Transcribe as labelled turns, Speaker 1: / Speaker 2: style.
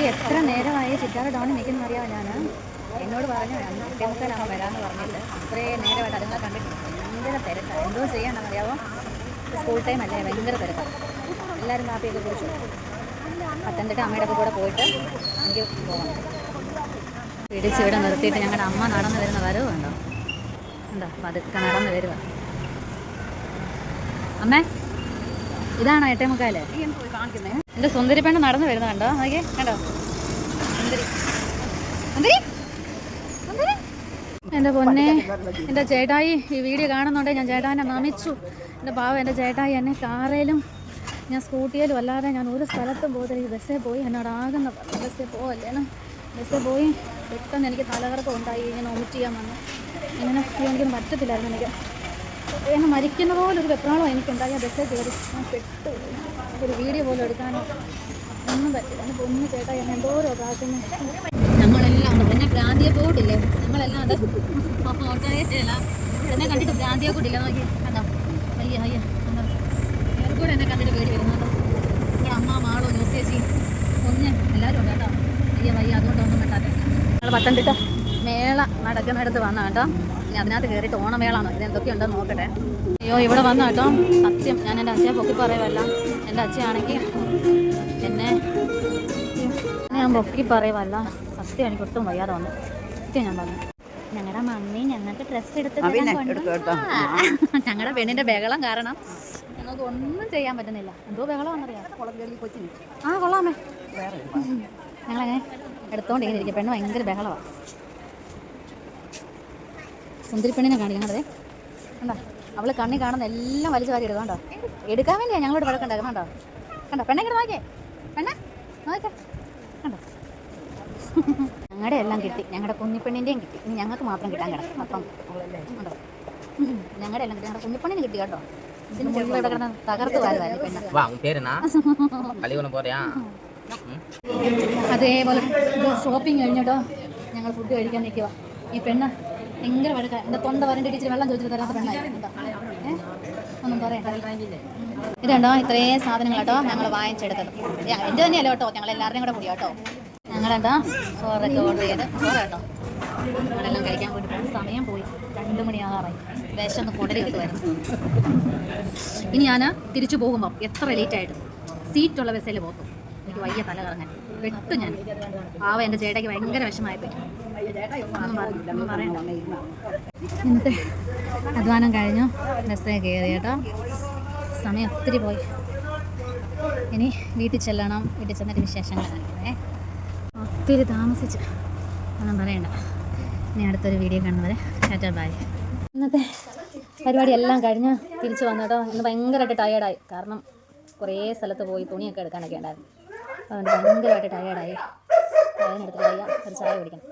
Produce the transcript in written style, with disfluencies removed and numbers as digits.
Speaker 1: എത്ര നേരമായി ചിറ്റാറ് ടൗണിൽ നിൽക്കുന്ന അറിയാമോ ഞാൻ എന്നോട് പറഞ്ഞു 8:30 വരാമെന്ന് പറഞ്ഞിട്ട് ഇത്രയും നേരമായിട്ട് അതുങ്ങളെ കണ്ടിട്ട് ഭയങ്കര തിരക്കാണ്. എന്തോ ചെയ്യാണെന്നറിയാമോ, സ്കൂൾ ടൈം അല്ലേ, ഭയങ്കര തിരക്കാണ്. എല്ലാവരും കാപ്പിയൊക്കെ കുടിച്ചു. പത്തനംതിട്ട അമ്മയുടെ ഒക്കെ കൂടെ പോയിട്ട് എനിക്ക് പോകണം. പിടിച്ചിവിടെ നിർത്തിയിട്ട് ഞങ്ങളുടെ അമ്മ നടന്നു വരുന്ന വരവ് കണ്ടോ, ഉണ്ടോ, പതുക്കെ നടന്നു വരുക. അമ്മേ, ഇതാണോ 8:45? കാണിക്കുന്നത് എൻ്റെ സുന്ദരി പെണ്ണ് നടന്നു വരുന്നത് കണ്ടോ, നോക്കിയേ, കണ്ടോ സുന്ദരി സുന്ദരി സുന്ദരി. എൻ്റെ പൊന്നെ, എൻ്റെ ചേട്ടായി ഈ വീഡിയോ കാണുന്നുണ്ടെങ്കിൽ ഞാൻ ചേട്ടാനെ നമിച്ചു. എൻ്റെ പാവം എൻ്റെ ചേട്ടായി എന്നെ കാറേലും ഞാൻ സ്കൂട്ടിയിലും അല്ലാതെ ഞാൻ ഒരു സ്ഥലത്തും പോകത്തില്ല. ഈ ബസ്സിൽ പോയി എന്നോട് ആകുന്ന പറഞ്ഞു, ബസ്സിൽ പോവല്ലേന്ന്. ബസ്സിൽ പോയി പെട്ടെന്ന് എനിക്ക് തലകറക്കം ഉണ്ടായി, ഇങ്ങനെ വോമിറ്റ് ചെയ്യാൻ വന്നു. ഇങ്ങനെ എനിക്കൊന്നും പറ്റത്തില്ലായിരുന്നു. എനിക്ക് എന്നെ മരിക്കുന്ന പോലൊരു വെപ്രാളം എനിക്കുണ്ടായി. ആ ബസ്സിൽ കയറി ഞാൻ പെട്ടു. ഒരു വീഡിയോ പോലും എടുക്കാനോ ഒന്നും പറ്റില്ല. എൻ്റെ പൊന്നു ചേട്ടാ എന്നെ എന്തോരോ കാക്കുന്നത്. ഞങ്ങളെല്ലാം ഉണ്ട്, എന്നെ ഭ്രാന്തിയെ പോയിട്ടില്ലേ, ഞങ്ങളെല്ലാം ഉണ്ട്. ഓട്ടോയല്ല എന്നെ കണ്ടിട്ട് ഭ്രാന്തിയെ കൂട്ടില്ല, നോക്കി കണ്ടോ, അയ്യ അയ്യ കണ്ടോ, കൂടെ എന്നെ കണ്ടിട്ട് പേടി വരുന്നുണ്ടോ. ഞങ്ങൾ അമ്മ, മാളോ, ന്യൂസ് ഒന്ന് എല്ലാവരും ഉണ്ട് കേട്ടോ. അയ്യ വയ്യ, അതുകൊണ്ടൊന്നും പറ്റാതെ ഞങ്ങൾ പത്തനംതിട്ട മേള നടക്കുന്നിടത്ത് വന്ന കേട്ടോ. ഇനി അതിനകത്ത് കയറിയിട്ട് ഓണമേളാണോ ഇത് എന്തൊക്കെയുണ്ടെന്ന് നോക്കട്ടെ. അയ്യോ, ഇവിടെ വന്ന കേട്ടോ, സത്യം ഞാൻ എൻ്റെ അച്ഛയെ പൊക്കി പറയുമല്ല. എൻ്റെ അച്ഛയാണെങ്കിൽ എന്നെ ഞാൻ പൊക്കി പറയുമല്ല, സത്യം എനിക്ക് ഒട്ടും വയ്യാതെ വന്നു. സത്യം ഞാൻ പറഞ്ഞു, ഞങ്ങളുടെ മമ്മി ഞങ്ങൾക്ക് ഡ്രസ്സ് എടുത്ത് ഞങ്ങളുടെ പെണ്ണിൻ്റെ ബഹളം കാരണം ഞങ്ങൾക്ക് ഒന്നും ചെയ്യാൻ പറ്റുന്നില്ല. എന്തോ ബഹളമാണെന്നറിയാം. ആ കൊള്ളാമേ, ഞങ്ങളങ്ങനെ എടുത്തോണ്ട് ഇങ്ങനെ ഇരിക്കും. പെണ്ണ് ഭയങ്കര ബഹളമാണ്. സുന്ദരി പെണ്ണിനെ കാണിക്കണതേ കണ്ടോ, അവള് കണ്ണി കാണുന്ന എല്ലാം വലിച്ചു വാരി എടുക്കാം കേട്ടോ. എടുക്കാൻ വേണ്ടിയാണ് ഞങ്ങളോട് വഴക്കുണ്ടാക്കുന്നത് കേട്ടോ. കണ്ടോ പെണ്ണെ, ഇങ്ങനെ നോക്കിയേ, പെണ്ണെ നോക്കേ, കണ്ടോ ഞങ്ങളുടെ എല്ലാം കിട്ടി, ഞങ്ങളുടെ കുഞ്ഞിപ്പെണ്ണിൻ്റെയും കിട്ടി. ഇനി ഞങ്ങൾക്ക് മാത്രം കിട്ടാൻ കിടക്കും. അപ്പം ഉണ്ടോ, ഞങ്ങളുടെ എല്ലാം കിട്ടി, ഞങ്ങളുടെ കുഞ്ഞിപ്പെണ്ണിന് കിട്ടി കേട്ടോ. ഇതിന് മുകളിൽ കിടക്കുന്ന തകർത്ത് വാരുവായിരുന്നു അതേപോലെ ഷോപ്പിംഗ് കഴിഞ്ഞിട്ടോ ഞങ്ങൾ ഫുഡ് കഴിക്കാൻ നിൽക്കുക. ഈ പെണ്ണ് ഭയങ്കര വഴക്ക. എൻ്റെ തൊണ്ട വരൻ്റെ ടീച്ചർ വെള്ളം ചോദിച്ചിട്ട് തരാത്ത പെണ്ണായി. ഒന്നും പറയണ്ട. ഇതുണ്ടോ ഇത്രയും സാധനങ്ങൾ കേട്ടോ ഞങ്ങൾ വാങ്ങിച്ചെടുത്തത്. എൻ്റെ തന്നെയല്ല കേട്ടോ, ഞങ്ങളെല്ലാവരുടെയും കൂടെ കൂടി കേട്ടോ. ഞങ്ങളെന്താ ചോറൊക്കെ ഓർഡർ ചെയ്ത് ചോറ് കേട്ടോ ഞങ്ങളെല്ലാം കഴിക്കാൻ വേണ്ടി പോകും. സമയം പോയി, 2 മണിയാകാറായി. വിശന്ന് കുടലി കിട്ടുമായിരുന്നു. ഇനി ഞാൻ തിരിച്ചു പോകുമ്പോൾ എത്ര ലേറ്റായിട്ട് സീറ്റുള്ള ബസ്സിൽ പോകും. എനിക്ക് വയ്യ തല കറങ്ങാൻ, വെട്ടു ഞാൻ. പാവം എൻ്റെ ചേട്ടയ്ക്ക് ഭയങ്കര വിഷമായിപ്പോയി. ഒന്നും പറയണ്ട. ഇന്നത്തെ അധ്വാനം കഴിഞ്ഞു, ബസ്സിൽ കയറി കേട്ടോ. സമയം ഒത്തിരി പോയി. ഇനി വീട്ടിൽ ചെല്ലണം. വീട്ടിൽ ചെന്നിട്ട് വിശേഷങ്ങളാണ്. ഒത്തിരി താമസിച്ച് ഒന്നും പറയണ്ട. ഇനി അടുത്തൊരു വീഡിയോ കാണുന്നവരെ ടാറ്റാ ബൈ. ഇന്നത്തെ പരിപാടി എല്ലാം കഴിഞ്ഞ് തിരിച്ച് വന്നു കേട്ടോ. ഇന്ന് ഭയങ്കരമായിട്ട് ടയേർഡായി, കാരണം കുറേ സ്ഥലത്ത് പോയി തുണിയൊക്കെ എടുക്കാനൊക്കെ ഉണ്ടായിരുന്നു. അതുകൊണ്ട് ഭയങ്കരമായിട്ട് ടയേർഡായി. അതിനെടുത്ത് കഴിയാം, ഒരു ചായ കുടിക്കണം.